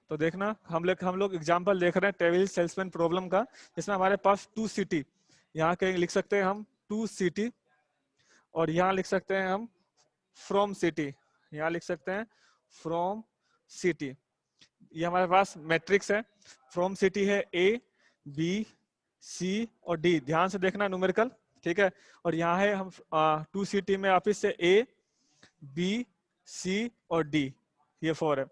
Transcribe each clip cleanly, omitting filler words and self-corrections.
तो देखना हम लोग एग्जांपल देख रहे हैं टेबल सेल्समैन प्रॉब्लम का, जिसमें हमारे पास 2 सिटी, यहाँ के लिख सकते हैं हम 2 सिटी, और यहाँ लिख सकते हैं हम फ्रॉम सिटी, यहाँ लिख सकते हैं फ्रॉम सिटी। ये हमारे पास मैट्रिक्स है, फ्रॉम सिटी है ए बी सी और डी, ध्यान से देखना न्यूमेरिकल, ठीक है। और यहाँ है हम 2 सिटी में वापिस से ए बी सी और डी, ये 4 है।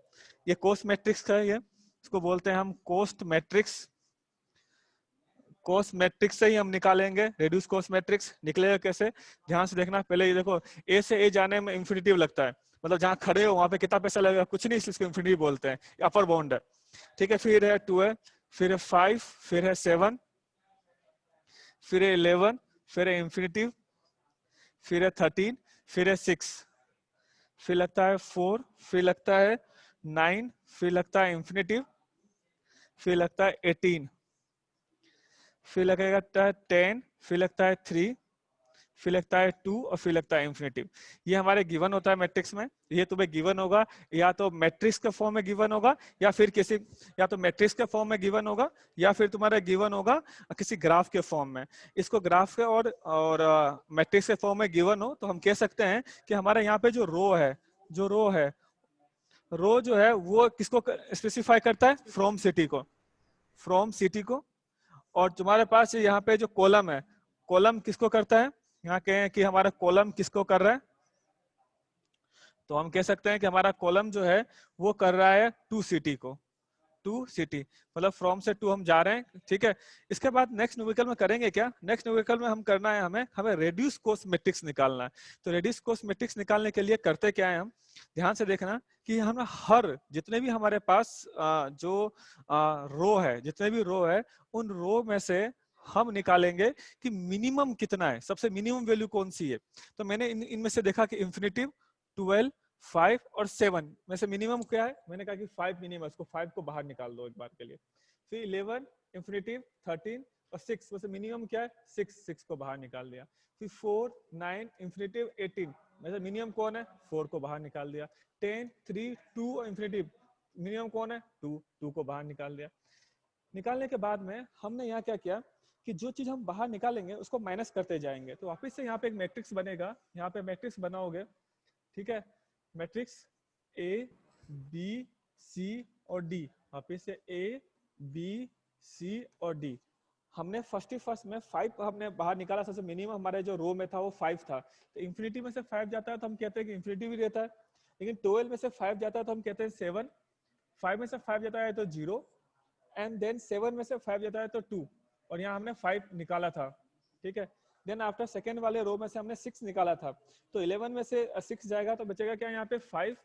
ये कोस्ट मैट्रिक्स का है, ये इसको बोलते हैं हम कोस्ट मैट्रिक्स। कोस्ट मैट्रिक्स से ही हम निकालेंगे रेड्यूस कोस्ट मैट्रिक्स। निकलेगा कैसे, ध्यान से देखना। पहले ये देखो, ए से ए जाने में इंफिनिटिव लगता है, मतलब जहां खड़े हो वहां पे कितना पैसा लगेगा, कुछ नहीं, इसलिए इसको इंफिनिटिव बोलते हैं, अपर बाउंड है, ठीक है। फिर है 12, फिर है 5, फिर है 7, फिर है 11, फिर है इंफिनिटिव, फिर है 13, फिर है 6, फिर लगता है 4, फिर लगता है 9, फिर लगता है इंफिनिटिव, फिर लगता है 18, फिर लगेगा 10, फिर लगता है 3, फिर लगता है 2 और फिर लगता है इंफिनिटिव। ये हमारे गिवन होता है मैट्रिक्स में। ये तुम्हें गिवन होगा, या तो मैट्रिक्स के फॉर्म में गिवन होगा, या फिर किसी, या तो मैट्रिक्स के फॉर्म में गिवन होगा, या फिर तुम्हारा गिवन होगा किसी ग्राफ के फॉर्म में। इसको ग्राफ के और मैट्रिक्स के फॉर्म में गिवन हो तो हम कह सकते हैं कि हमारे यहाँ पे जो रो है, रो जो है वो किसको स्पेसिफाई करता है, फ्रॉम सिटी को, फ्रॉम सिटी को। और तुम्हारे पास यहाँ पे जो कॉलम है, कॉलम किसको करता है, यहाँ कहें कि हमारा कॉलम किसको कर रहा है, तो हम कह सकते हैं कि हमारा कॉलम जो है वो कर रहा है 2 सिटी को, 2 सिटी, मतलब फ्रॉम से 2 हम जा रहे हैं, ठीक है। इसके बाद नेक्स्ट न्यूमेरिकल में करेंगे क्या, नेक्स्ट न्यूमेरिकल में हम करना है, हमें रेड्यूस कोस्ट मैट्रिक्स निकालना है। तो रेड्यूस कोस्ट मैट्रिक्स निकालने के लिए करते क्या है हम, ध्यान से देखना कि हम हर जितने भी हमारे पास जो रो है, जितने भी रो है, उन रो में से हम निकालेंगे कि मिनिमम कितना है, सबसे मिनिमम वैल्यू कौन सी है। तो मैंने इनमें से देखा कि इंफिनिटिव, 12, 5 और 7 में से मिनिमम क्या है, मैंने कहा कि 5 मिनिमम, इसको 5 को बाहर निकाल दो एक बार के लिए। फिर 11, इंफिनिटिव, 13 और 6 में से मिनिमम क्या है, 6 को बाहर निकाल दिया। फिर 4, 9, इंफिनिटिव, 18 में से मिनिमम कौन है, 4 को बाहर निकाल दिया। 10, 3, 2 और इंफिनिटिव, मिनिमम कौन है, 2 को बाहर निकाल दिया। निकालने के बाद में हमने यहाँ क्या किया कि जो चीज हम बाहर निकालेंगे उसको माइनस करते जाएंगे। तो वापस से यहाँ पे एक मैट्रिक्स बनेगा, यहाँ पे मैट्रिक्स बनाओगे, ठीक है। मैट्रिक्स ए बी सी और डी, वापिस से ए बी सी और डी। हमने फर्स्ट में 5 हमने बाहर निकाला, सबसे मिनिमम हमारे जो रो में था वो 5 था। तो इंफिनिटी में से 5 जाता है तो हम कहते हैं कि इंफिनिटी भी रहता है। लेकिन 12 में से 5 जाता है तो हम कहते हैं 7, 5 में से 5 जाता है तो 0, एंड देन 7 में से 5 जाता है तो 2, और यहाँ हमने 5 निकाला था, ठीक है। देन आफ्टर सेकेंड वाले रो में से हमने 6 निकाला था, तो 11 में से 6 जाएगा तो बचेगा क्या यहाँ पे 5,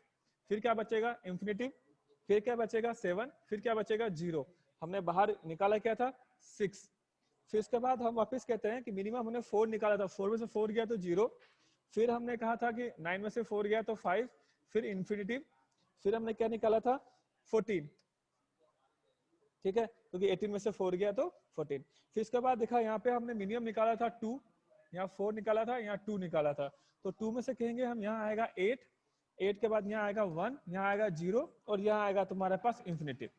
फिर क्या बचेगा इंफिनिटिव, फिर क्या बचेगा 7, फिर क्या बचेगा 0। हमने बाहर निकाला क्या था 6। फिर उसके बाद हम वापस कहते हैं कि मिनिमम हमने 4 निकाला था, 4 में से 4 गया तो 0, फिर हमने कहा था कि 9 में से 4 गया तो 5, फिर इंफिनिटिव, फिर हमने क्या निकाला था 14, ठीक है, क्योंकि 18 में से 4 गया तो 14। फिर इसके बाद देखा यहाँ पे हमने मिनिमम निकाला था 2, यहाँ 4 निकाला था, यहाँ 2 निकाला था, तो 2 में से कहेंगे हम यहाँ आएगा 8, 8 के बाद यहाँ आएगा 1, यहाँ आएगा 0 और यहाँ आएगा तुम्हारे पास इंफिनिटिव,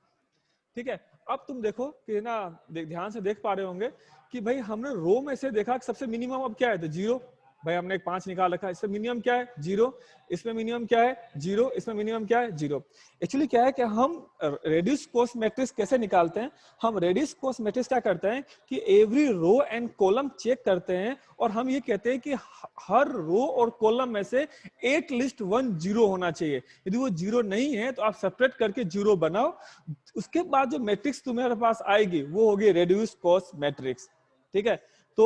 ठीक है। अब तुम देखो कि ना, ध्यान से देख पा रहे होंगे कि भाई हमने रो में से देखा कि सबसे मिनिमम अब क्या है, तो 0, भाई हमने एक 5 निकाल रखा है, इसमें मिनिमम क्या है 0, इसमें मिनिमम क्या है 0, इसमें मिनिमम क्या है 0। एक्चुअली क्या है कि हम रेड्यूस कोस्ट मैट्रिक्स कैसे निकालते हैं, हम रेड्यूस कोस्ट मैट्रिक्स क्या करते हैं कि every row and column check करते हैं, और हम ये कहते हैं कि हर रो और कॉलम में से एटलीस्ट 1 0 होना चाहिए। यदि वो 0 नहीं है तो आप सेपरेट करके 0 बनाओ, उसके बाद जो मैट्रिक्स तुम्हारे पास आएगी वो होगी रेड्यूस कोस्ट मैट्रिक्स, ठीक है। तो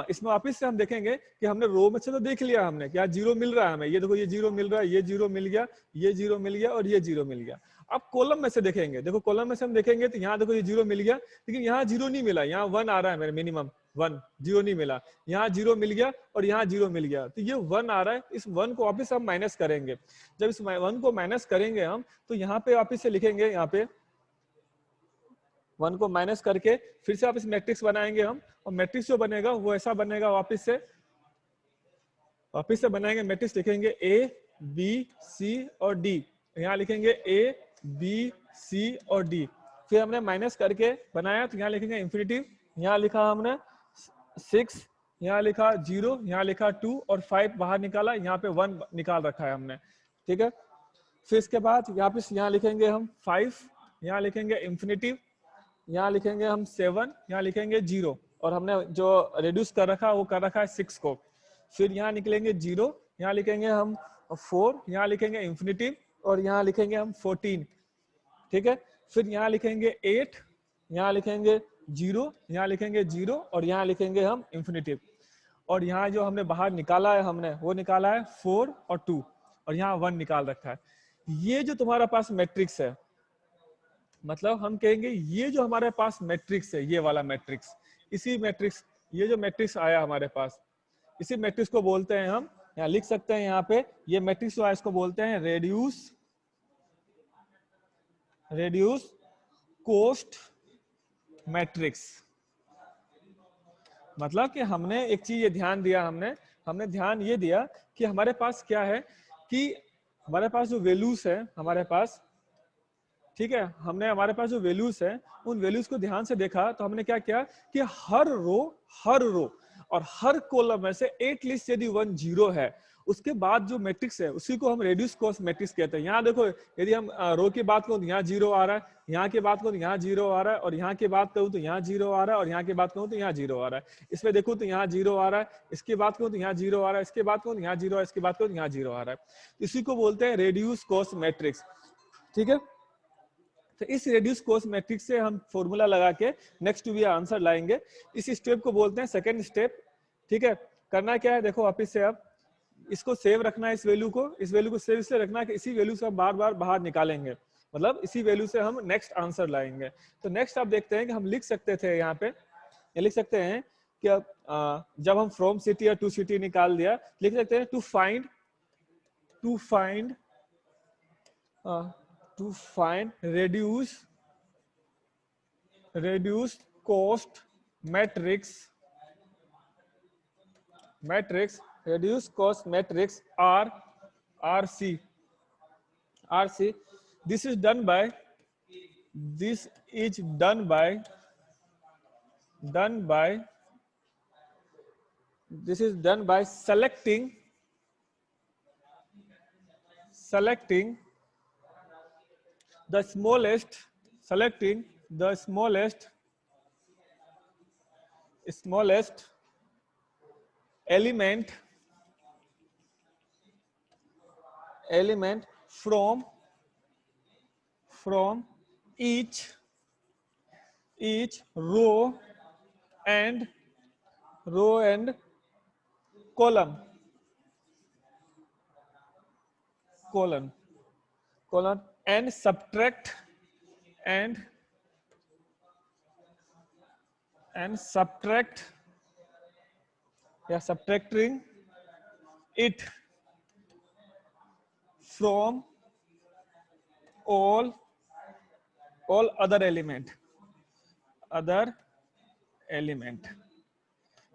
इसमें वापिस से हम देखेंगे कि हमने रो में से तो देख लिया हमने क्या 0 मिल रहा है हमें, ये देखो ये 0 मिल रहा है, ये 0 मिल गया, ये 0 मिल गया और ये 0 मिल गया। अब कॉलम में से देखेंगे, देखो कॉलम में से हम देखेंगे तो यहाँ देखो ये 0 मिल गया, लेकिन यहाँ 0 नहीं मिला, यहाँ 1 आ रहा है मेरे मिनिमम 1, 0 नहीं मिला, यहाँ 0 मिल गया और यहाँ 0 मिल गया, तो ये 1 आ रहा है। इस 1 को वापिस हम माइनस करेंगे, जब इस 1 को माइनस करेंगे हम तो यहाँ पे वापिस से लिखेंगे, यहाँ पे 1 को माइनस करके फिर से आप इस मैट्रिक्स बनाएंगे हम, और मैट्रिक्स जो बनेगा वो ऐसा बनेगा, वापस से बनाएंगे मैट्रिक्स, लिखेंगे ए बी सी और डी, यहाँ लिखेंगे ए बी सी और डी। फिर हमने माइनस करके बनाया तो यहाँ लिखेंगे इंफिनिटिव, यहाँ लिखा हमने 6, यहाँ लिखा 0, यहाँ लिखा 2 और 5 बाहर निकाला, यहाँ पे 1 निकाल रखा है हमने, ठीक है। फिर इसके बाद यहाँ लिखेंगे हम 5, यहाँ लिखेंगे इंफिनिटिव, यहाँ लिखेंगे हम 7, यहाँ लिखेंगे 0 और हमने जो रिड्यूस कर रखा वो कर रखा है 6 को। फिर यहाँ निकलेंगे 0, यहाँ लिखेंगे हम 4, यहाँ लिखेंगे इंफिनिटिव और यहाँ लिखेंगे हम 14, ठीक है। फिर यहाँ लिखेंगे 8, यहाँ लिखेंगे 0, यहाँ लिखेंगे 0 और यहाँ लिखेंगे हम इंफिनिटिव। और यहाँ जो हमने बाहर निकाला है हमने वो निकाला है 4 और 2 और यहाँ 1 निकाल रखा है। ये जो तुम्हारा पास मैट्रिक्स है, मतलब हम कहेंगे ये जो हमारे पास मैट्रिक्स है, ये वाला मैट्रिक्स, इसी मैट्रिक्स, ये जो मैट्रिक्स आया हमारे पास, इसी मैट्रिक्स को बोलते हैं हम, यहाँ लिख सकते हैं यहाँ पे, ये मैट्रिक्स जो है इसको बोलते हैं रेड्यूस कोस्ट मैट्रिक्स। मतलब कि हमने एक चीज ये ध्यान दिया, हमने ध्यान ये दिया कि हमारे पास क्या है, कि हमारे पास जो वैल्यूज है हमारे पास, ठीक है, हमने हमारे पास जो वैल्यूज है उन वैल्यूज को ध्यान से देखा तो हमने क्या किया कि हर रो और हर कॉलम में से एटलीस्ट यदि 1 0 है, उसके बाद जो मैट्रिक्स है उसी को हम रेड्यूस कॉस्ट मैट्रिक्स कहते हैं। यहाँ देखो, यदि हम रो की बात करूं तो यहाँ 0 आ रहा है, यहाँ की बात करूं तो यहाँ 0 आ रहा है, और यहाँ की बात करूं तो यहाँ 0 आ रहा है, और यहाँ की बात करूं तो यहाँ 0 आ रहा है। इसमें देखो तो यहाँ 0 आ रहा है, इसकी बात करूं तो यहाँ 0 आ रहा है, इसकी बात करूं तो यहाँ 0 है, इसकी बात करूं तो यहाँ 0 आ रहा है। इसी को बोलते हैं रेड्यूस कॉस्ट मैट्रिक्स, ठीक है। तो इस रेड्यूस कॉस्ट मैट्रिक्स से हम फॉर्मूला लगा के नेक्स्ट टू बी आंसर लाएंगे। इस स्टेप को बोलते हैं सेकंड स्टेप, ठीक है। करना क्या है, देखो वापिस से अब इसको सेव रखना है, इस वैल्यू को सेव इसलिए रखना है कि इसी वैल्यू से हम बार बार बाहर निकालेंगे, मतलब इसी वैल्यू से हम नेक्स्ट आंसर लाएंगे। तो नेक्स्ट आप देखते हैं कि हम लिख सकते थे, यहाँ पे ये लिख सकते हैं कि जब हम फ्रॉम सिटी या टू सिटी निकाल दिया, लिख सकते हैं to find reduce cost matrix reduce cost matrix RC। This is done by selecting the smallest element from each row and column and subtracting it from all other element,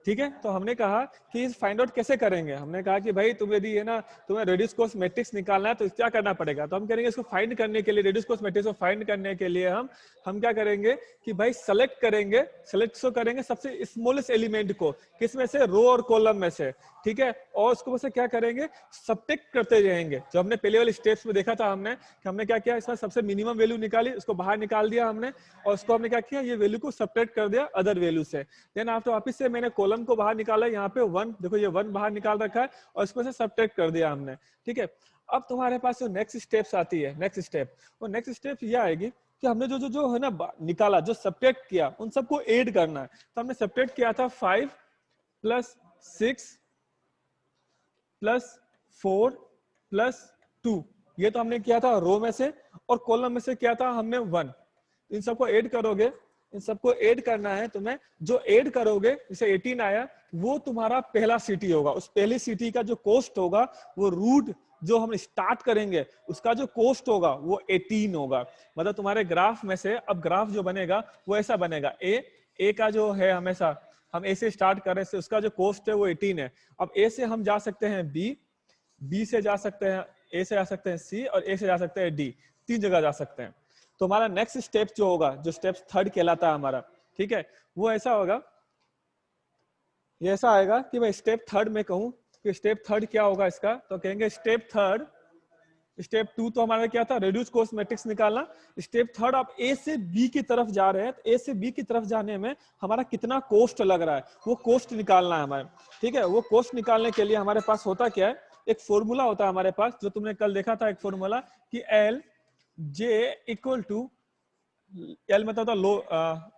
ठीक है। तो हमने कहा कि इस फाइंड आउट कैसे करेंगे, हमने कहा कि भाई तुम यदि है ना, तुम्हें रेड्यूस कॉस्ट मैट्रिक्स निकालना है तो क्या करना पड़ेगा, तो हम करेंगे इसको फाइंड करने के लिए, रेड्यूस कॉस्ट मैट्रिक्स को फाइंड करने के लिए हम क्या करेंगे कि भाई सेलेक्ट करेंगे सबसे स्मॉलेस्ट एलिमेंट को, किसमें से, रो और कॉलम में से, ठीक है। और उसको वैसे क्या करेंगे, सब्ट्रैक्ट करते रहेंगे। जो हमने पहले वाले स्टेप्स में देखा था हमने क्या किया, इसमें सबसे मिनिमम वैल्यू निकाली, उसको बाहर निकाल दिया हमने, और उसको हमने क्या किया, ये वैल्यू को सब्ट्रैक्ट कर दिया अदर वैल्यू से। देन आफ्टर वापस से मैंने कॉलम को बाहर निकाला, यहाँ पे 1, देखो ये 1 बाहर निकाल रखा है और इसको से सब्ट्रैक्ट कर दिया हमने, ठीक है। अब तुम्हारे पास जो नेक्स्ट स्टेप्स आती है, वो नेक्स्ट स्टेप ये आएगी कि हमने जो है ना निकाला, जो सब्ट्रैक्ट किया, उन सबको ऐड करना है। तो हमने सब्ट्रैक्ट किया था 5 + 6 + 4 + 2, ये तो हमने किया था रो में से, और कॉलम में से किया था हमने 1। इन सबको ऐड करोगे, इन सबको ऐड करना है तुम्हें, जो ऐड करोगे, जैसे 18 आया, वो तुम्हारा पहला सिटी होगा। उस पहली सिटी का जो कॉस्ट होगा, वो रूट जो हम स्टार्ट करेंगे उसका जो कॉस्ट होगा वो 18 होगा। मतलब तुम्हारे ग्राफ में से अब ग्राफ जो बनेगा वो ऐसा बनेगा, ए का जो है, हमेशा हम ए से स्टार्ट कर रहे हैं, उसका जो कॉस्ट है वो 18 है। अब ए से हम जा सकते हैं बी से जा सकते हैं, ए से जा सकते हैं सी, और ए से जा सकते हैं डी, 3 जगह जा सकते हैं। तो हमारा नेक्स्ट स्टेप जो होगा, जो स्टेप थर्ड कहलाता है हमारा, ठीक है, वो ऐसा होगा, ये ऐसा आएगा कि मैं स्टेप थर्ड में कहूं कि स्टेप थर्ड क्या होगा इसका, तो कहेंगे स्टेप थर्ड, स्टेप टू तो हमारा क्या था, रिड्यूस कॉस्ट मैट्रिक्स निकालना। स्टेप थर्ड आप ए से बी की तरफ जा रहे हैं, तो ए से बी की तरफ जाने में हमारा कितना कॉस्ट लग रहा है वो कॉस्ट निकालना है हमारे, ठीक है। वो कॉस्ट निकालने के लिए हमारे पास होता क्या है, एक फॉर्मूला होता है हमारे पास, जो तुमने कल देखा था, एक फॉर्मूला कि L J equal to, L मतलब होता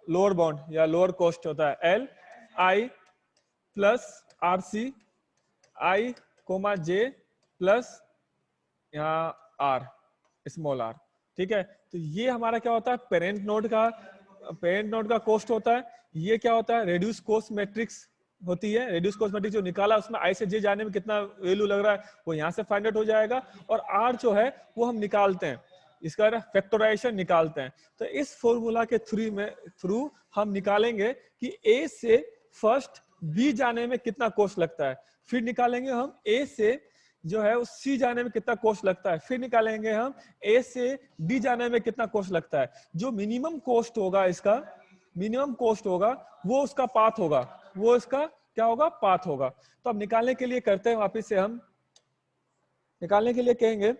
लोअर बाउंड या लोअर कॉस्ट होता है, L I plus R C I comma J plus यहाँ आर स्मॉल आर, ठीक है। तो ये हमारा क्या होता है, पेरेंट नोड का कॉस्ट होता है। ये क्या होता है, रेड्यूस कॉस्ट मैट्रिक्स होती है। रेड्यूस कॉस्ट मैट्रिक्स जो निकाला उसमें आई से जे जाने में कितना वैल्यू लग रहा है वो यहाँ से फाइंड आउट हो जाएगा, और आर जो है वो हम निकालते हैं, इसका फैक्टराइजेशन निकालते हैं। तो इस फॉर्मूला के थ्रू हम निकालेंगे कि ए से फर्स्ट बी जाने में कितना कॉस्ट लगता है, फिर निकालेंगे हम ए से जो है उस सी जाने में कितना कॉस्ट लगता है, फिर निकालेंगे हम ए से डी जाने में कितना कॉस्ट लगता है। जो मिनिमम कॉस्ट होगा, इसका मिनिमम कॉस्ट होगा, वो उसका पाथ होगा, वो इसका क्या होगा, पाथ होगा। तो अब निकालने के लिए करते हैं वापिस से, हम निकालने के लिए कहेंगे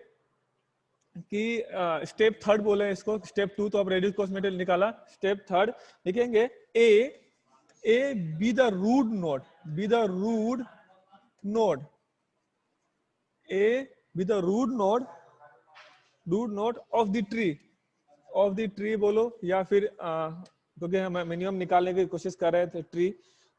कि स्टेप थर्ड बोले इसको, स्टेप टू तो अब रेड्यूस कॉस्ट मेटेरियल निकाला, स्टेप थर्ड लिखेंगे A B the root node, B the root node, A with the root node of the tree बोलो, या फिर क्योंकि हम मिनिमम निकालने की कोशिश कर रहे थे ट्री।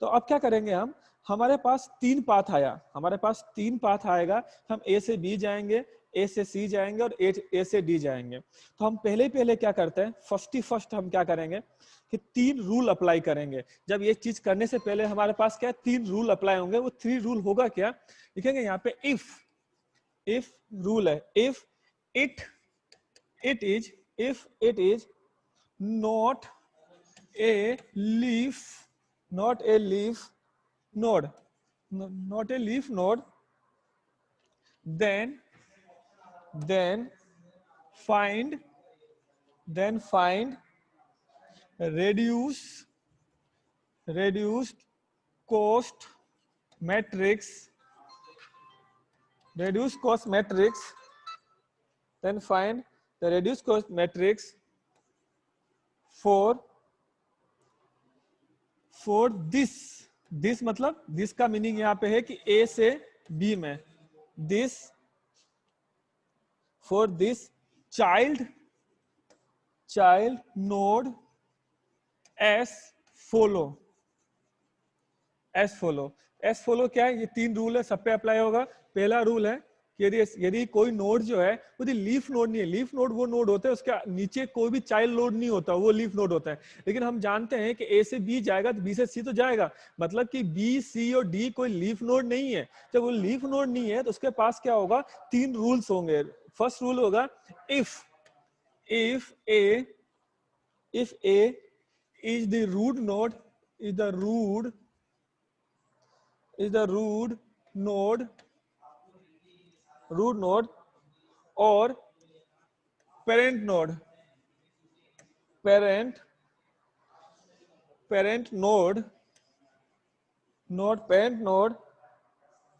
तो अब क्या करेंगे हम, हमारे पास तीन पाथ आया, हमारे पास तीन पाथ आएगा, हम ए से बी जाएंगे, ए से सी जाएंगे और ए से डी जाएंगे। तो हम पहले क्या करते हैं, फर्स्ट हम क्या करेंगे कि तीन रूल अप्लाई करेंगे। जब ये चीज करने से पहले हमारे पास क्या तीन रूल अप्लाई होंगे, वो थ्री रूल होगा क्या, लिखेंगे यहाँ पे if रूल है, if it is not a leaf node, then find reduced cost matrix, then find the reduced cost matrix for this मतलब this का मीनिंग यहाँ पे है कि A से B में, this for this child node as follow क्या है, ये तीन रूल है, सब पे अप्लाई होगा। पहला रूल है कि यदि कोई नोड जो है वो लीफ नोड नहीं है, लीफ नोड वो नोड होता है उसके नीचे कोई भी चाइल्ड नोड नहीं होता, वो लीफ नोड होता है। लेकिन हम जानते हैं कि ए से बी जाएगा तो बी से सी तो जाएगा, मतलब कि बी सी और डी कोई लीफ नोड नहीं है। जब वो लीफ नोड नहीं है तो उसके पास क्या होगा, तीन रूल्स होंगे। फर्स्ट रूल होगा if A is the root node, is the root node or parent node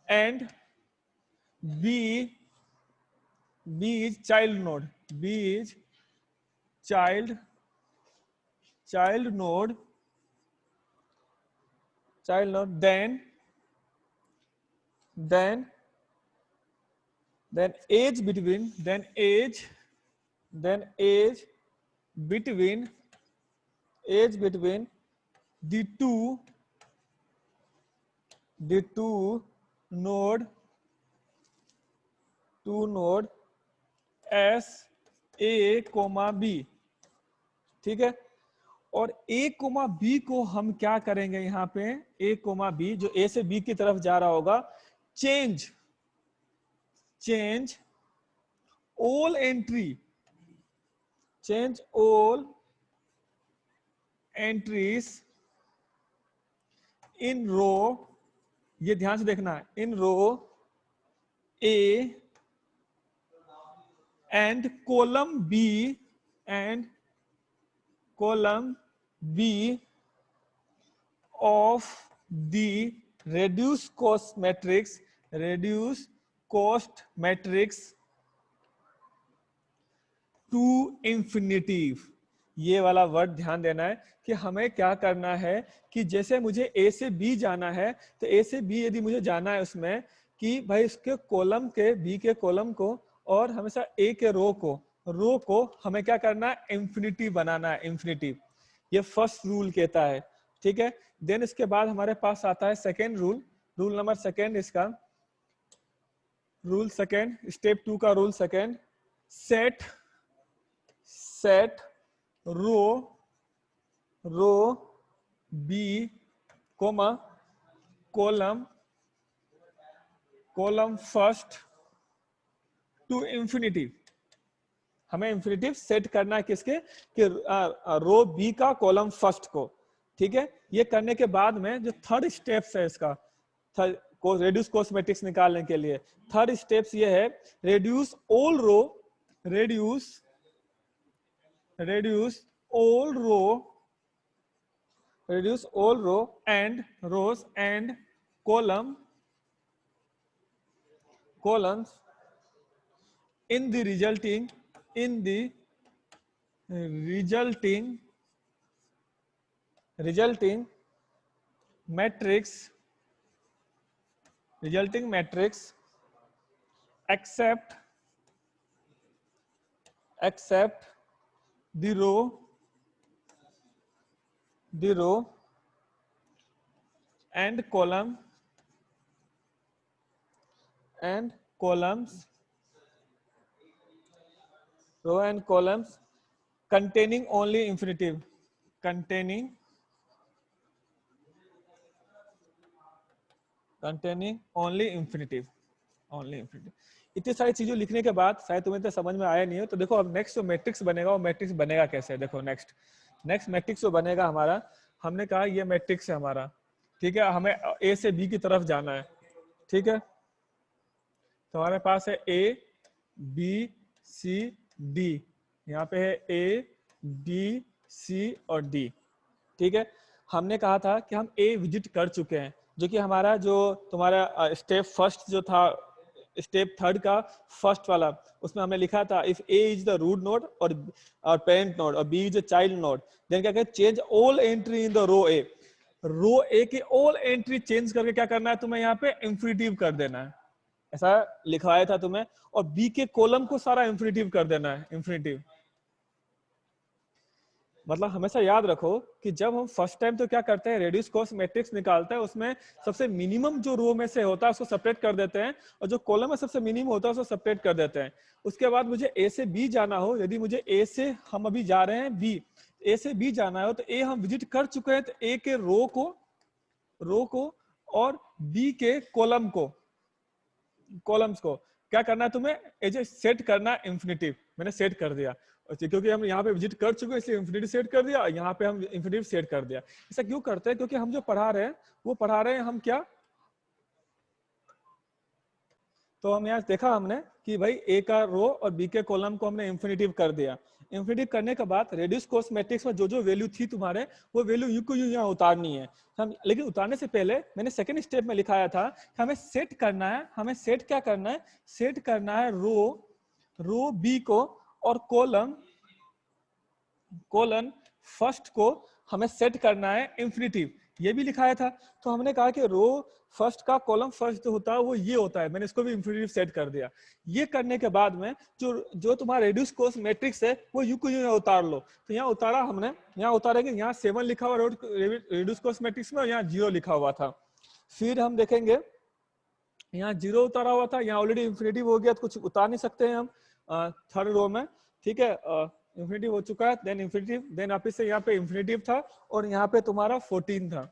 and B is child node, child node, then age between the two node S A, B, ठीक है। और A, B को हम क्या करेंगे, यहाँ पे A, B जो A से B की तरफ जा रहा होगा, change all entries in row, ये ध्यान से देखना है, in row A and column B and column B of the reduced cost matrix to infinitive. ये वाला वर्ड ध्यान देना है कि हमें क्या करना है कि जैसे मुझे ए से बी जाना है, तो ए से बी यदि मुझे जाना है उसमें कि भाई इसके कॉलम के बी के कॉलम को और हमेशा ए के रो को हमें क्या करना है, इंफिनिटिव बनाना है, इंफिनिटिव। ये फर्स्ट रूल कहता है, ठीक है। देन इसके बाद हमारे पास आता है second rule, rule number second इसका, रूल सेकेंड, स्टेप 2 का rule second, set row B comma column first to infinity. हमें इंफिनिटिव सेट करना है किसके, कि रो बी का कॉलम फर्स्ट को, ठीक है। ये करने के बाद में जो थर्ड स्टेप्स है इसका, रेड्यूस कॉस्ट मैट्रिक्स निकालने के लिए थर्ड स्टेप्स ये है, reduce all row and rows and columns in the resulting matrix except the row and columns containing only infinitive, containing only infinitive। इतनी सारी चीजों लिखने के बाद शायद तुम्हें तो समझ में आया नहीं हो, तो देखो अब नेक्स्ट जो मैट्रिक्स बनेगा वो मैट्रिक्स बनेगा कैसे। देखो नेक्स्ट मैट्रिक्स जो बनेगा हमारा, हमने कहा ये मैट्रिक्स है हमारा, ठीक है। हमें ए से बी की तरफ जाना है, ठीक है। तो हमारे पास है ए बी सी डी, यहाँ पे है ए बी सी और डी, ठीक है। हमने कहा था कि हम ए विजिट कर चुके हैं, जो कि हमारा जो तुम्हारा स्टेप फर्स्ट जो था, स्टेप थर्ड का फर्स्ट वाला, उसमें हमने लिखा था if A is the root node और पेरेंट नोड और b is the child node, then क्या कहते, change all entry in the row a की ऑल एंट्री चेंज करके क्या करना है तुम्हें, यहाँ पे इंफिनिटिव कर देना है, ऐसा लिखवाया था तुम्हें। और बी के कॉलम को सारा इंफिनिटिव कर देना है, इंफिनिटिव। मतलब हमेशा याद रखो कि जब हम फर्स्ट टाइम तो क्या करते हैं, रेड्यूस कॉस्ट मैट्रिक्स निकालते हैं, उसमें सबसे मिनिमम जो रो में से होता है उसको सेपरेट कर देते हैं, और जो कॉलम में सबसे मिनिमम होता है उसको सेपरेट कर देते हैं। उसके बाद मुझे ए से बी जाना हो, यदि मुझे ए से, हम अभी जा रहे हैं बी, ए से बी जाना हो, तो ए हम विजिट कर चुके हैं, तो ए के रो को और बी के कॉलम्स को क्या करना है तुम्हें, एज ए सेट करना है इंफिनिटिव। मैंने सेट कर दिया क्योंकि हम यहाँ पे विजिट कर चुके हैं, इसलिए इंफिनिटिव सेट कर दिया, यहाँ पे हम इंफिनिटिव सेट कर दिया। ऐसा क्यों करते हैं, क्योंकि हम जो पढ़ा रहे हैं वो पढ़ा रहे हैं हम क्या, तो हम यहाँ देखा हमने कि भाई ए का रो और बी के कॉलम को हमने इंफिनिटिव कर दिया। इंफिनिटिव करने के बाद रेड्यूस कॉस्ट मैट्रिक्स में जो जो वैल्यू थी तुम्हारे, वो वैल्यू यू को यहाँ उतारनी है हम। लेकिन उतारने से पहले मैंने सेकंड स्टेप में लिखाया था कि हमें सेट करना है, हमें सेट क्या करना है, सेट करना है रो बी को और कॉलन फर्स्ट को हमें सेट करना है इंफिनिटिव, ये भी लिखाया था। तो हमने कहा कि रो फर्स्ट का कॉलम फर्स्ट जो होता है वो ये होता है, मैंने इसको भी इंफिनिटिव सेट कर दिया। ये करने के बाद में जो तुम्हारा रेड्यूस कॉस्ट मैट्रिक्स है वो यू को यहाँ उतार लो। तो यहाँ उतारा हमने, यहाँ उतारेंगे, यहाँ 7 लिखा हुआ रेड्यूस कॉस्ट मैट्रिक्स में, और यहाँ 0 लिखा हुआ था। फिर हम देखेंगे यहाँ 0 उतारा हुआ था, यहाँ ऑलरेडी इंफिनिटिव हो गया, तो कुछ उतार नहीं सकते हैं हम थर्ड रो में, ठीक है। इंफिनिटिव हो चुका है, देन इंफिनिटिव, देन वापिस से यहाँ पे इंफिनिटिव था, और यहाँ पे तुम्हारा 14 था।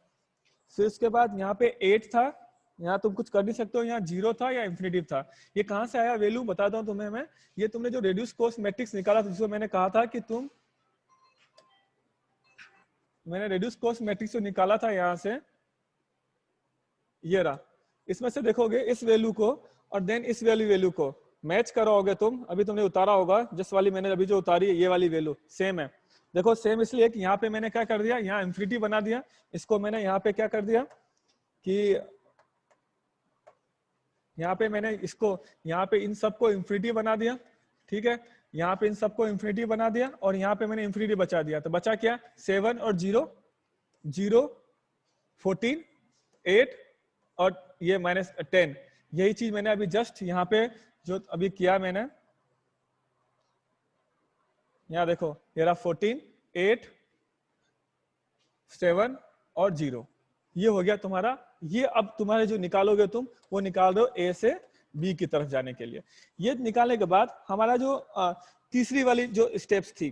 फिर उसके बाद यहाँ पे 8 था, यहाँ तुम कुछ कर नहीं सकते हो, यहाँ 0 था या इंफिनिटिव था। ये कहाँ से आया वैल्यू बता दूं तुम्हें मैं, ये तुमने जो रेड्यूस कॉस्ट मैट्रिक्स निकाला था, जिसको मैंने कहा था कि मैंने रेड्यूस कॉस्ट मैट्रिक्स जो निकाला था यहाँ से, ये रहा, इसमें से देखोगे इस वैल्यू को और देन इस वैल्यू को, मैच करोगे तुम, अभी तुमने उतारा होगा जस्ट वाली मैंने अभी जो उतारी है ये वाली वैल्यू सेम है। देखो सेम इसलिए कि यहाँ पे मैंने क्या कर दिया, यहाँ इंफिनिटी बना दिया, इसको मैंने यहाँ पे क्या कर दिया कि यहाँ पे मैंने इसको यहाँ पे इन सबको इंफिनिटी बना दिया, ठीक है, यहाँ पे इन सबको इंफिनिटी बना दिया और यहाँ पे मैंने इंफिनिटी बचा दिया। तो बचा क्या, 7 और 0, 0, 14, 8 और ये -10। यही चीज मैंने अभी जस्ट यहाँ पे जो अभी किया मैंने, यहाँ देखो ये रहा 14, 8, 7 और 0, ये हो गया तुम्हारा। ये अब तुम्हारे जो निकालोगे तुम वो निकाल रहे हो ए से बी की तरफ जाने के लिए। ये निकालने के बाद हमारा जो तीसरी वाली जो स्टेप्स थी,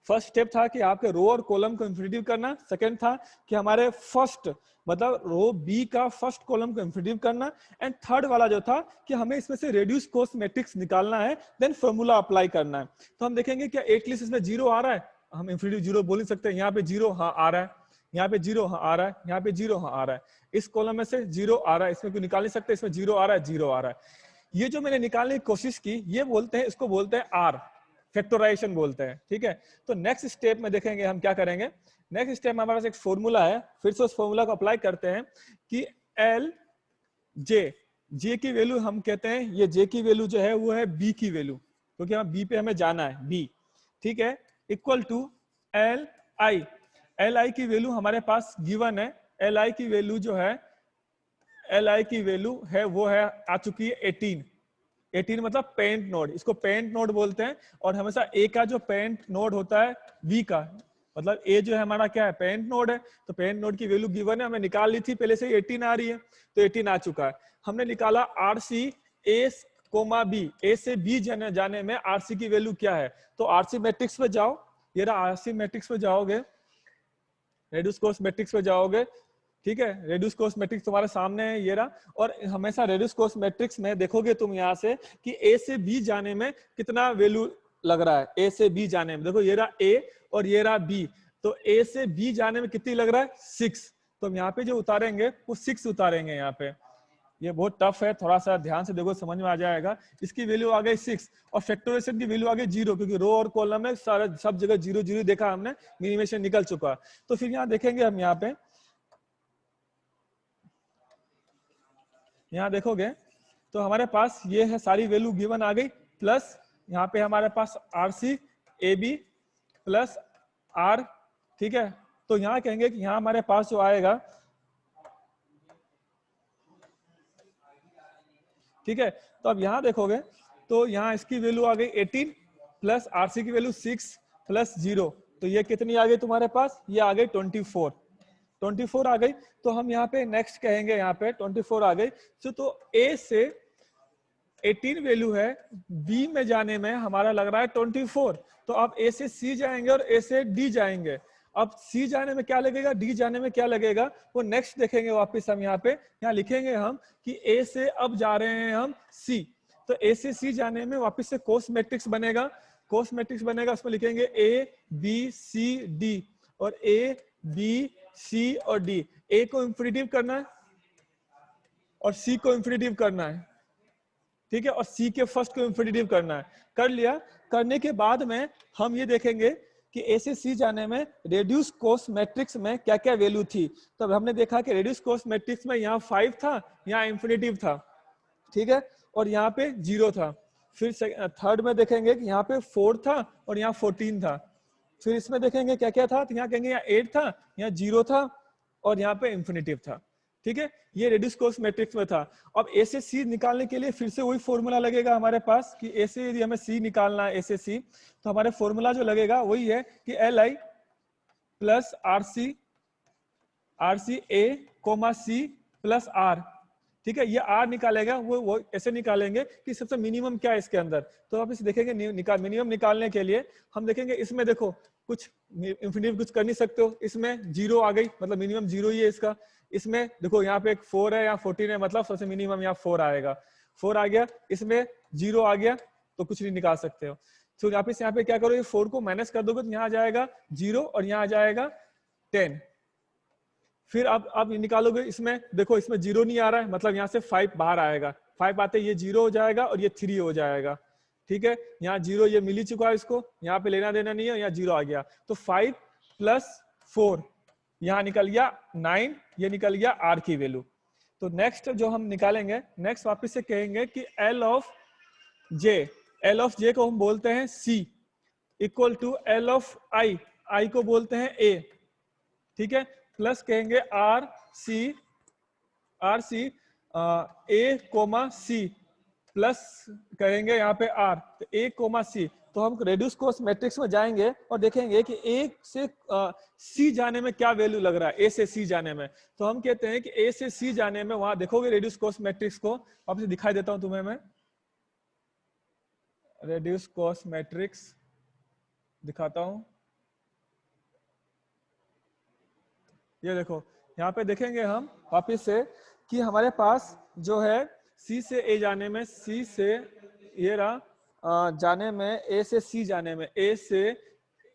फर्स्ट स्टेप था कि आपके रो और कॉलम को इंफिनिटिव करना, सेकंड था कि हमारे फर्स्ट मतलब रो बी का फर्स्ट कॉलम को इंफिनिटिव करना, एंड थर्ड वाला जो था कि हमें इसमें से रेड्यूस कॉस्ट मैट्रिक्स निकालना है, देन फॉर्मूला अप्लाई करना है। तो हम देखेंगे क्या एटलीस्ट इसमें 0 आ रहा है, हम इंफिनिटिव 0 बोल नहीं सकते, यहाँ पे 0 हाँ आ रहा है, यहाँ पे 0 हाँ आ रहा है, यहाँ पे 0 हाँ आ रहा है, इस कॉलम में से 0 आ रहा है, इसमें क्यों निकाल नहीं सकते, इसमें 0 आ रहा है, 0 आ रहा है। ये जो मैंने निकालने की कोशिश की ये बोलते हैं, इसको बोलते हैं आर, फैक्टराइजेशन बोलते हैं, ठीक है। तो नेक्स्ट स्टेप में देखेंगे हम क्या करेंगे। नेक्स्ट स्टेप में हमारे पास एक फॉर्मूला है, फिर से उस फॉर्मूला को अप्लाई करते हैं कि एल जे की वैल्यू हम कहते हैं, ये जे की वैल्यू जो है वो है बी की वैल्यू, क्योंकि हम बी पे हमें जाना है, बी, ठीक है, इक्वल टू एल आई की वैल्यू हमारे पास गिवन है। एल आई की वैल्यू जो है, एल आई की वैल्यू है वो है आ चुकी है 18 मतलब पेरेंट नोड, इसको पेरेंट नोड बोलते हैं। और हमेशा ए का जो पेरेंट नोड होता है बी का, मतलब ए जो है हमारा क्या है, पेरेंट नोड है, तो पेरेंट नोड की वैल्यू गिवन है, हमें निकाल ली थी पहले से 18 आ रही है, तो 18 आ चुका है। हमने निकाला आरसी ए कोमा बी, ए से बी जाने में आरसी की वैल्यू क्या है। तो आरसी मैट्रिक्स पे जाओ, ये रहा आरसी मैट्रिक्स पे जाओगे, रेड्यूस कॉस्ट मैट्रिक्स पे जाओगे, ठीक है, रेड्यूस कॉस्ट मैट्रिक्स तुम्हारे सामने है, ये रहा। और हमेशा रेड्यूस कॉस्ट मैट्रिक्स में देखोगे तुम यहाँ से कि ए से बी जाने में कितना वैल्यू लग रहा है, ए से बी जाने में देखो ये रहा ए और ये रहा बी, तो ए से बी जाने में कितनी लग रहा है, 6। तो हम यहाँ पे जो उतारेंगे वो 6 उतारेंगे यहाँ पे। ये बहुत टफ है, थोड़ा सा ध्यान से देखो समझ में आ जाएगा। इसकी वैल्यू आ गई 6 और फैक्टराइजेशन की वैल्यू आ गई 0, क्योंकि रो और कॉलम में सारा सब जगह 0 0 देखा हमने, मिनिमेशन निकल चुका। तो फिर यहाँ देखेंगे हम, यहाँ पे यहाँ देखोगे तो हमारे पास ये है सारी वैल्यू गिवन आ गई, प्लस यहाँ पे हमारे पास r C a b plus are, ठीक है। तो यहाँ कहेंगे कि यहाँ हमारे पास जो आएगा, ठीक है, तो अब यहाँ देखोगे तो यहाँ इसकी वैल्यू आ गई 18 प्लस आरसी की वैल्यू 6 प्लस 0, तो ये कितनी आ गई तुम्हारे पास, ये आ गई 24 आ गई। तो हम यहाँ पे नेक्स्ट कहेंगे, यहाँ पे 24 आ गई, तो ए से 18 वैल्यू है, बी में जाने में हमारा लग रहा है 24, तो अब ए से सी जाएंगे और ए से डी जाएंगे। अब सी जाने में क्या लगेगा, डी जाने में क्या लगेगा, वो नेक्स्ट देखेंगे वापस हम। यहाँ पे यहाँ लिखेंगे हम कि ए से अब जा रहे हैं हम सी, तो ए से सी जाने में वापस से कॉस्ट मैट्रिक्स बनेगा, उसमें लिखेंगे ए बी सी डी, और ए बी सी और डी, ए को इंफिनिटिव करना है और सी को इंफिनिटिव करना है, ठीक है, और सी के फर्स्ट को इंफिनिटिव करना है। कर लिया, करने के बाद में हम ये देखेंगे कि ए से सी जाने में रेड्यूस कॉस्ट मैट्रिक्स में क्या क्या वैल्यू थी। तो हमने देखा कि रेड्यूस कॉस्ट मैट्रिक्स में यहाँ 5 था, यहाँ इंफिनिटिव था, ठीक है, और यहाँ पे 0 था। फिर थर्ड में देखेंगे कि यहाँ पे 4 था और यहाँ 14 था। फिर इसमें देखेंगे क्या क्या था, तो यहाँ कहेंगे यहाँ 8 था, यहाँ 0 था और यहाँ पे इंफिनिटिव था, ठीक है। ये रेड्यूस कॉस्ट मैट्रिक्स में था। अब ए से सी निकालने के लिए फिर से वही फॉर्मूला लगेगा हमारे पास कि ए से यदि हमें सी निकालना है, ए से सी, तो हमारे फॉर्मूला जो लगेगा वही है कि L I plus R C A comma C plus are, ठीक है। ये आर निकालेगा, वो ऐसे निकालेंगे कि सबसे मिनिमम क्या है इसके अंदर। तो आप इसे देखेंगे मिनिमम निकालने के लिए हम देखेंगे, इसमें देखो कुछ इंफिनिटिव कुछ कर नहीं सकते हो, इसमें 0 आ गई, मतलब मिनिमम 0 ही है इसका। इसमें देखो यहाँ पे एक 4 है, यहाँ 14 है, मतलब सबसे मिनिमम यहाँ 4 आएगा, 4 आ गया, इसमें 0 आ गया, तो कुछ नहीं निकाल सकते हो। तो यहाँ पे क्या करो, ये 4 को माइनस कर दोगे तो यहाँ आ जाएगा 0 और यहाँ आ जाएगा 10। फिर आप निकालोगे, इसमें देखो इसमें 0 नहीं आ रहा है, मतलब यहाँ से 5 बाहर आएगा, 5 आते ये 0 हो जाएगा और ये 3 हो जाएगा। ठीक है, यहाँ 0 ये मिल ही चुका है, इसको यहाँ पे लेना देना नहीं है, यहाँ 0 आ गया। तो 5 + 4 यहाँ निकल गया 9, ये निकल गया आर की वैल्यू। तो नेक्स्ट जो हम निकालेंगे, नेक्स्ट वापस से कहेंगे कि एल ऑफ जे को हम बोलते हैं सी, इक्वल टू एल ऑफ आई को बोलते हैं ए। ठीक है, प्लस कहेंगे R C A comma C, plus करेंगे यहाँ पे आर, तो ए कोमा सी। तो हम रेड्यूस कॉस्ट मैट्रिक्स में जाएंगे और देखेंगे कि ए से सी जाने में क्या वैल्यू लग रहा है, ए से सी जाने में। तो हम कहते हैं कि ए से सी जाने में, वहां देखोगे रेड्यूस कॉस्ट मैट्रिक्स को, आपसे दिखाई देता हूं तुम्हें मैं, रेड्यूस कॉस्ट मैट्रिक्स दिखाता हूं। ये देखो, यहाँ पे देखेंगे हम वापिस से कि हमारे पास जो है सी से ए जाने में, सी से ये रहा जाने में, ए से सी जाने में, ए से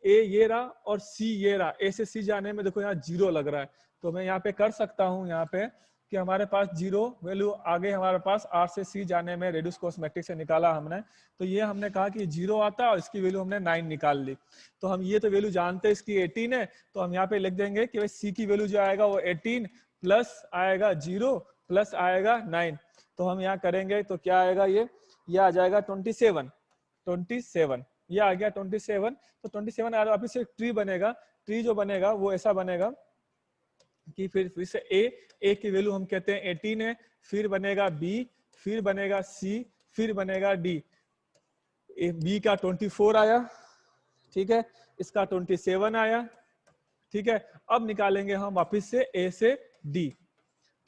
ए ये रहा और सी ये रहा, ए से सी जाने में देखो यहाँ 0 लग रहा है। तो मैं यहाँ पे कर सकता हूँ यहाँ पे कि हमारे पास 0 वैल्यू आगे हमारे पास आर से सी जाने में रेड्यूस कॉस्ट मैट्रिक्स से निकाला हमने। तो ये हमने कहा कि 0 आता है और इसकी वैल्यू हमने 9 निकाल ली। तो हम ये तो वैल्यू जानते हैं इसकी 18 है, तो हम यहाँ पे लिख देंगे कि भाई सी की वैल्यू जो आएगा वो 18 प्लस आएगा 0 प्लस आएगा 9। तो हम यहाँ करेंगे तो क्या आएगा, ये आ जाएगा 27, ये आ गया 27। तो 27 आ वापिस से ट्री बनेगा, ट्री जो बनेगा वो ऐसा बनेगा कि फिर से ए की वैल्यू हम कहते हैं 18 है, फिर बनेगा बी, फिर बनेगा सी, फिर बनेगा डी। बी का 24 आया, ठीक है, इसका 27 आया। ठीक है, अब निकालेंगे हम वापिस से ए से डी।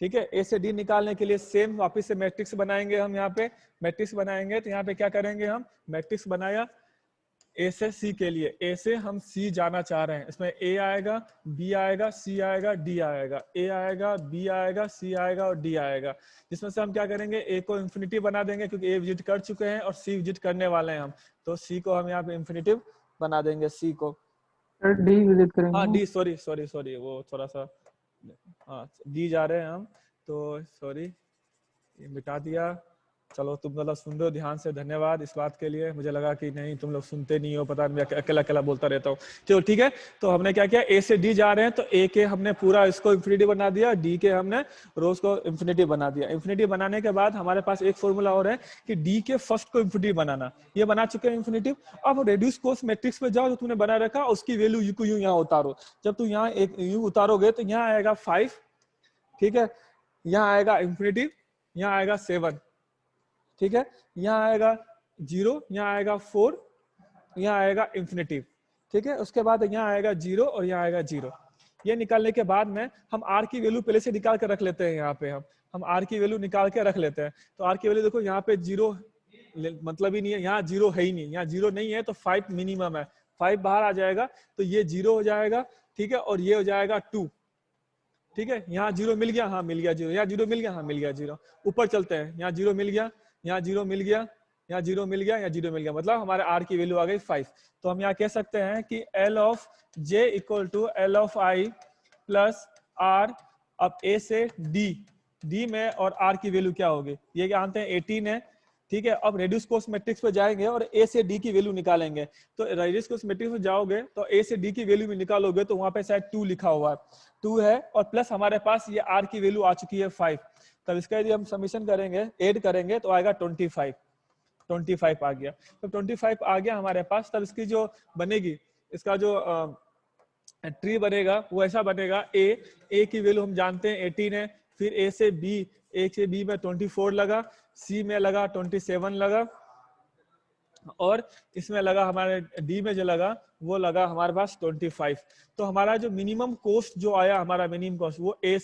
ठीक है, ए से डी निकालने के लिए सेम वापस से मैट्रिक्स बनाएंगे हम। यहाँ पे मैट्रिक्स बनाएंगे तो यहाँ पे क्या करेंगे, हम मैट्रिक्स बनाया ए से सी के लिए। ए से हम सी जाना चाह रहे हैं, इसमें ए आएगा, बी आएगा, सी आएगा, डी आएगा, ए आएगा, बी आएगा, सी आएगा और डी आएगा। जिसमें से हम क्या करेंगे, ए को इंफिनिटी बना देंगे क्योंकि ए विजिट कर चुके हैं और सी विजिट करने वाले हैं हम। तो सी को हम यहाँ पे इंफिनिटिव बना देंगे, सी को डी विजिट करेंगे। हाँ डी, सॉरी वो थोड़ा सा, हाँ डी जा रहे हैं हम, तो सॉरी ये मिटा दिया। चलो तुम मतलब सुन रहे हो ध्यान से, धन्यवाद इस बात के लिए। मुझे लगा कि नहीं तुम लोग सुनते नहीं हो, पता नहीं अकेला अकेला बोलता रहता हूँ। चलो ठीक है, तो हमने क्या किया, ए से डी जा रहे हैं तो ए के हमने पूरा इसको इंफिनिटी बना दिया, डी के हमने रोज को इंफिनिटी बना दिया। इंफिनिटी बनाने के बाद हमारे पास एक फॉर्मूला और है कि डी के फर्स्ट को इंफिनिटी बनाना, ये बना चुके हैं इंफिनिटी। अब रेड्यूस कॉस्ट मैट्रिक्स पे जाओ, जो तुमने बना रखा उसकी वैल्यू यू को यूं यहाँ उतारो। जब तुम यहाँ एक यूं उतारोगे तो यहाँ आएगा 5, ठीक है, यहाँ आएगा इंफिनिटी, यहाँ आएगा 7, ठीक है, यहाँ आएगा 0, यहाँ आएगा 4, यहाँ आएगा इंफिनिटिव। ठीक है, उसके बाद यहाँ आएगा 0 और यहाँ आएगा 0। ये निकालने के बाद में हम आर की वैल्यू पहले से निकाल कर रख लेते हैं। यहाँ पे हम आर की वैल्यू निकाल के रख लेते हैं। तो आर की वैल्यू देखो, यहाँ पे 0 मतलब ही नहीं है, यहाँ 0 है ही नहीं, यहाँ 0 नहीं है तो 5 मिनिमम है, 5 बाहर आ जाएगा तो ये 0 हो जाएगा। ठीक है, और ये हो जाएगा 2। ठीक है, यहाँ 0 मिल गया, हाँ मिल गया 0, यहाँ 0 मिल गया, हाँ मिल गया 0। ऊपर चलते हैं, यहाँ 0 मिल गया, यहाँ 0 मिल गया, यहाँ 0 मिल गया, यहाँ 0 मिल गया, मतलब हमारे आर की वैल्यू आ गई 5। तो हम यहाँ कह सकते हैं कि L of J equal to L of I plus R. अब ए से डी में और आर की वैल्यू क्या होगी, ये जानते हैं 18 है। ठीक है, अब रेड्यूस कॉस्ट मैट्रिक्स पे जाएंगे और ए से डी की वैल्यू निकालेंगे। तो रेड्यूस कॉस्ट मैट्रिक्स में जाओगे तो ए से डी की वैल्यू भी निकालोगे तो वहां पे शायद 2 लिखा हुआ है, 2 है, और प्लस हमारे पास ये आर की वैल्यू आ चुकी है 5। तब इसका यदि हम समीशन करेंगे, ऐड करेंगे तो आएगा 25 आ गया। तो 25 आ गया हमारे पास। तब इसकी जो बनेगी, इसका जो ट्री बनेगा वो ऐसा बनेगा, ए की वैल्यू हम जानते हैं 18 है, फिर ए से बी में 24 लगा, सी में लगा 27 लगा, और इसमें लगा हमारे डी में जो लगा वो लगा हमारे पास 25। तो हमारा जो मिनिमम कॉस्ट जो आया, हमारा मिनिमम कॉस्ट वो ए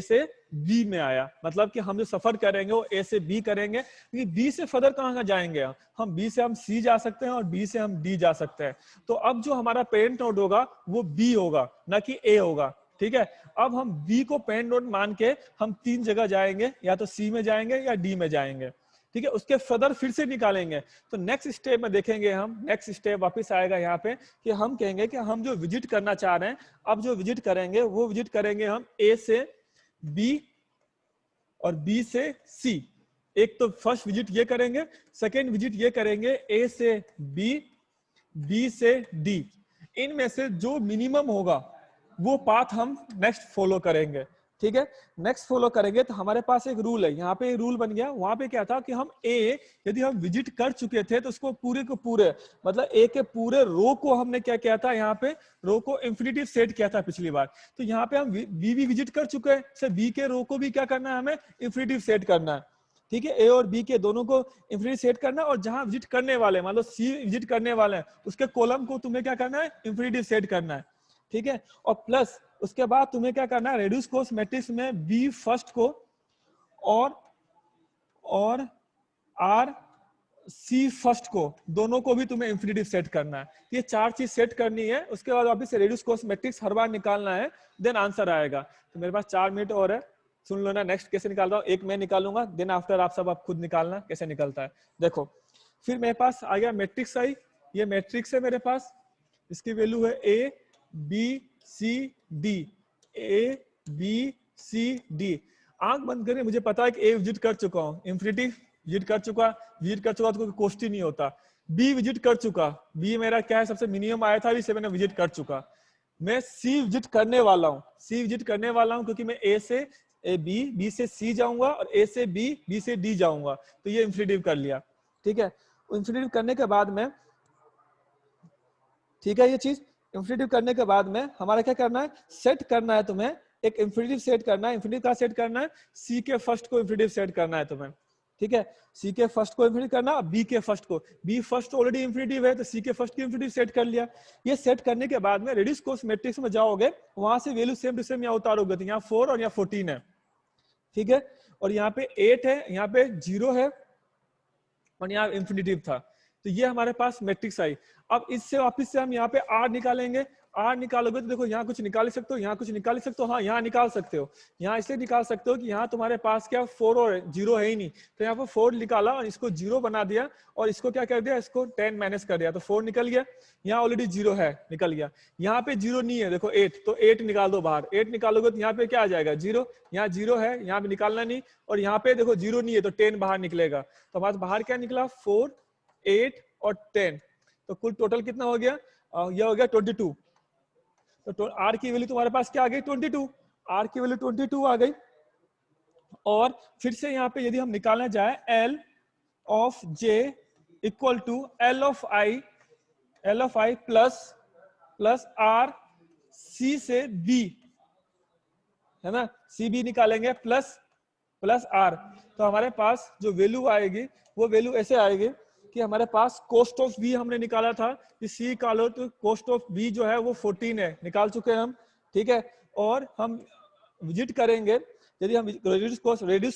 से बी में आया। मतलब कि हम जो सफर करेंगे वो ए से बी करेंगे, क्योंकि बी से फर्दर कहाँ जाएंगे, हम बी से हम सी जा सकते हैं और बी से हम डी जा सकते हैं। तो अब जो हमारा पेरेंट नोड होगा वो बी होगा, ना कि ए होगा। ठीक है, अब हम बी को पेरेंट नोड मान के हम 3 जगह जाएंगे, या तो सी में जाएंगे या डी में जाएंगे। ठीक है, उसके फर्दर फिर से निकालेंगे। तो नेक्स्ट स्टेप में देखेंगे हम, नेक्स्ट स्टेप वापस आएगा यहाँ पे कि हम कहेंगे कि हम जो विजिट करना चाह रहे हैं, अब जो विजिट करेंगे वो विजिट करेंगे हम ए से बी और बी से सी। एक तो फर्स्ट विजिट ये करेंगे, सेकेंड विजिट ये करेंगे ए से बी, बी से डी। इनमें से जो मिनिमम होगा वो पाथ हम नेक्स्ट फॉलो करेंगे। ठीक है, नेक्स्ट फॉलो करेंगे। तो हमारे पास एक रूल है, यहाँ पे रूल बन गया। वहां पे क्या था कि हम ए यदि हम विजिट कर चुके थे तो उसको पूरे को पूरे मतलब ए के पूरे रो को हमने क्या किया था, यहाँ पे रो को इंफिनिटिव सेट किया था पिछली बार। तो यहाँ पे हम बी भी विजिट कर चुके हैं, बी के रो को भी क्या करना है, हमें इंफिनिटिव सेट करना है। ठीक है, ए और बी के दोनों को इंफिनिटिव सेट करना है, और जहां विजिट करने वाले मान लो सी विजिट करने वाले हैं उसके कॉलम को तुम्हें क्या करना है, इंफिनिटिव सेट करना है। ठीक है, और प्लस उसके बाद तुम्हें क्या करना है, रेड्यूस कॉस्ट मैट्रिक्स में बी फर्स्ट को और आर सी फर्स्ट को दोनों को भी तुम्हें इंफिनिटिव सेट करना है। ये चार चीज सेट करनी है। उसके बाद वापिस से रेड्यूस कॉस्ट मैट्रिक्स हर बार निकालना है, देन आंसर आएगा। तो मेरे पास 4 मिनट और है, सुन लो ना। नेक्स्ट कैसे निकाल रहा हूँ, एक मैं निकालूंगा, देन आफ्टर आप सब आप खुद निकालना कैसे निकलता है। देखो, फिर मेरे पास आ गया मैट्रिक्स आई। ये मैट्रिक्स है मेरे पास, इसकी वैल्यू है A B C D, A B C D. आंख बंद करके मुझे पता है कि ए विजिट कर चुका हूँ, इंफिनिटी विजिट कर चुका तो कोई कॉस्ट ही नहीं होता। बी विजिट कर चुका, बी मेरा क्या है, सबसे मिनिमम आया था, इसे मैंने विजिट कर चुका। मैं सी विजिट करने वाला हूँ, सी विजिट करने वाला हूँ क्योंकि मैं ए से बी, बी से सी जाऊंगा और ए से बी, बी से डी जाऊंगा। तो ये इंफिनिटिव कर लिया। ठीक है, इंफिनिटिव करने के बाद में, ठीक है, ये चीज इंफिनिटिव करने के बाद में हमारा क्या करना है, सेट करना है तुम्हें एक इंफिनिटिव सेट करना है। इंफिनिटिव का सेट करना है, सी के फर्स्ट को इंफिनिटिव सेट करना है तुम्हें। ठीक है, सी के फर्स्ट को इंफिनिटिव करना, बी के फर्स्ट को, बी फर्स्ट ऑलरेडी इंफिनिटिव है तो सी के फर्स्ट की इंफिनिटिव सेट कर लिया। ये सेट करने के बाद में रेड्यूस कॉस्ट मैट्रिक्स में जाओगे, वहां से वैल्यू सेम टू सेम यहाँ उतारोगे, तो यहाँ 4 और यहाँ 14 है। ठीक है, और यहाँ पे 8 है, यहाँ पे 0 है और यहाँ इंफिनिटिव था। तो ये हमारे पास मैट्रिक्स आई। अब इससे वापस से हम यहाँ पे आर निकालेंगे। आर निकालोगे तो देखो यहाँ कुछ निकाल सकते हो, यहाँ कुछ निकाल सकते हो। हाँ, यहाँ निकाल सकते हो। यहाँ इसलिए निकाल सकते हो कि यहाँ तुम्हारे पास क्या 4 और 0 है ही नहीं, तो यहाँ पर 4 निकाला और इसको 0 बना दिया और इसको क्या कर दिया, इसको 10 माइनस कर दिया, तो 4 निकल गया। यहाँ ऑलरेडी 0 है, निकल गया। यहाँ पे 0 नहीं है, देखो 8, तो 8 निकाल दो बाहर। 8 निकालोगे तो यहाँ पे क्या आ जाएगा, 0। यहाँ 0 है, यहाँ पे निकालना नहीं, और यहाँ पे देखो 0 नहीं है तो 10 बाहर निकलेगा। तो हमारे बाहर क्या निकला, 4, 8 और 10। तो कुल टोटल कितना हो गया, यह हो गया 22। तो आर की वैल्यू तुम्हारे पास क्या आ गई, 22। आर की वैल्यू 22 आ गई। और फिर से यहाँ पे यदि हम निकालना जाए, L of J equal to L of I plus R C से बी, है ना, सी बी निकालेंगे प्लस आर। तो हमारे पास जो वैल्यू आएगी वो वैल्यू ऐसे आएगी कि हमारे पास कॉस्ट ऑफ बी हमने निकाला था कि सी निकालो, तो कॉस्ट ऑफ बी जो है वो 14 है, निकाल चुके हैं हम। ठीक है, और हम विजिट करेंगे, यदि हम रेड्यूस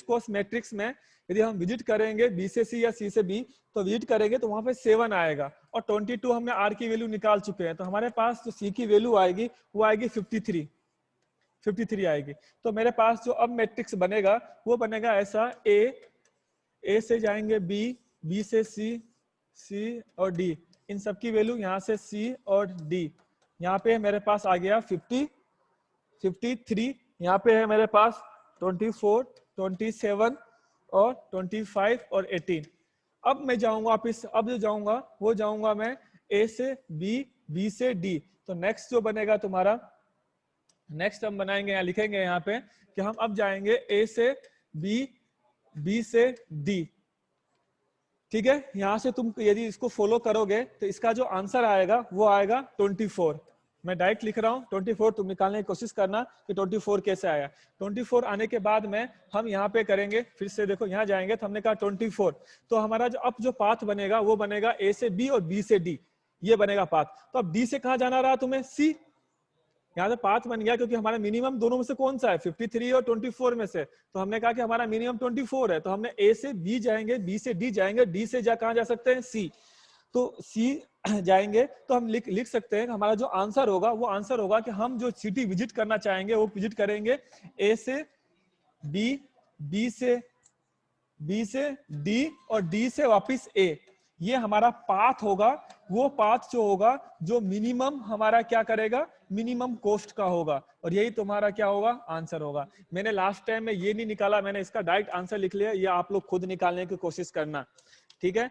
कॉस्ट मैट्रिक्स में यदि हम विजिट करेंगे बी से सी या सी से बी, तो विजिट करेंगे तो वहां पे 7 आएगा और 22 हमने आर की वैल्यू निकाल चुके हैं। तो हमारे पास जो सी की वैल्यू आएगी वो आएगी 53 आएगी। तो मेरे पास जो अब मैट्रिक्स बनेगा वो बनेगा ऐसा, ए से जाएंगे बी, बी से सी, सी और डी, इन सब की वैल्यू यहाँ से सी और डी। यहाँ पे मेरे पास आ गया 53, यहाँ पे है मेरे पास 24, 27 और 25 और 18। अब मैं जाऊंगा वापिस, अब जो जाऊंगा वो जाऊंगा मैं ए से बी, बी से डी। तो नेक्स्ट जो बनेगा तुम्हारा, नेक्स्ट हम बनाएंगे, यहाँ लिखेंगे यहाँ पे कि हम अब जाएंगे ए से बी, बी से डी। ठीक है, यहां से तुम यदि इसको फॉलो करोगे तो इसका जो आंसर आएगा वो आएगा 24। मैं डायरेक्ट लिख रहा हूँ 24, तुम निकालने की कोशिश करना कि 24 कैसे आया। 24 आने के बाद में हम यहाँ पे करेंगे, फिर से देखो यहाँ जाएंगे तो हमने कहा 24, तो हमारा जो अब जो पाथ बनेगा वो बनेगा ए से बी और बी से डी, ये बनेगा पाथ। तो अब डी से कहाँ जाना रहा तुम्हें, सी। यहाँ से पाथ बन गया क्योंकि हमारा मिनिमम दोनों में से कौन सा है, 53 और 24 में से। तो हमने कहा कि हमारा मिनिमम 24 है, तो हमने ए से बी जाएंगे, बी से डी जाएंगे, डी से कहाँ जा सकते हैं, सी। तो सी जाएंगे तो हम लिख सकते हैं कि हमारा जो आंसर होगा वो आंसर होगा कि हम जो सिटी विजिट करना चाहेंगे वो विजिट करेंगे ए से बी, बी से डी और डी से वापिस ए। ये हमारा पाथ होगा, वो पाथ जो होगा जो मिनिमम हमारा क्या करेगा, मिनिमम कॉस्ट का होगा, और यही तुम्हारा क्या होगा, आंसर होगा। मैंने लास्ट टाइम में ये नहीं निकाला, मैंने इसका डायरेक्ट आंसर लिख लिया, ये आप लोग खुद निकालने की कोशिश करना, ठीक है।